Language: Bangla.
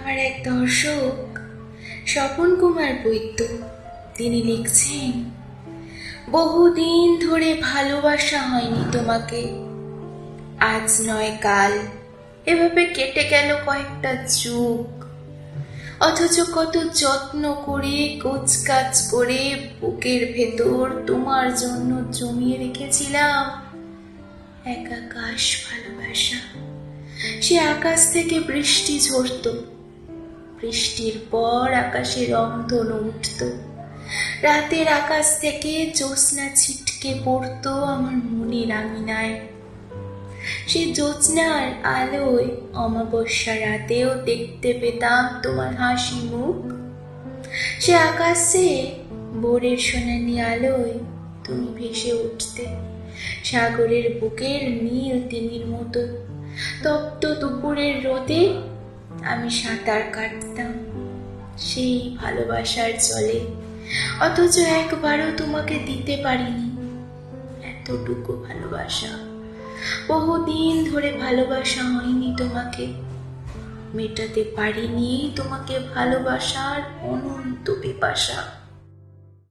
আর এক দর্শক স্বপন কুমার বৈদ্য, তিনি লিখছেন, বহুদিন ধরে ভালোবাসা হয়নি তোমাকে, আজ নয় কাল, এভাবে কেটে গেল কয়েকটা যুগ, অথচ কত যত্ন করে কোচকাচ করে বুকের ভেতর তোমার জন্য জমিয়ে রেখেছিলাম এক আকাশ ভালোবাসা। সে আকাশ থেকে বৃষ্টি ঝরত, বৃষ্টির পর আকাশে রংধনু উঠত, রাতের আকাশ থেকে জ্যোৎস্না ছিটকে পড়তো আমার মনের আঙিনায়। সে জ্যোৎস্নার আলোয় অমাবস্যা রাতেও দেখতে পেতাম তোমার হাসি মুখ। সে আকাশে ভোরের সোনালি আলোয় তুমি ভেসে উঠতে সাগরের বুকের নীল তিমির মতো। তপ্ত দুপুরের রোদে আমি সাঁতার কাটতাম সেই ভালোবাসার জলে, অথচ একবারও তোমাকে দিতে পারিনি এতটুকু ভালোবাসা। বহুদিন ধরে ভালোবাসা হয়নি তোমাকে, মেটাতে পারিনি তোমাকে ভালোবাসার অনন্ত পিপাসা।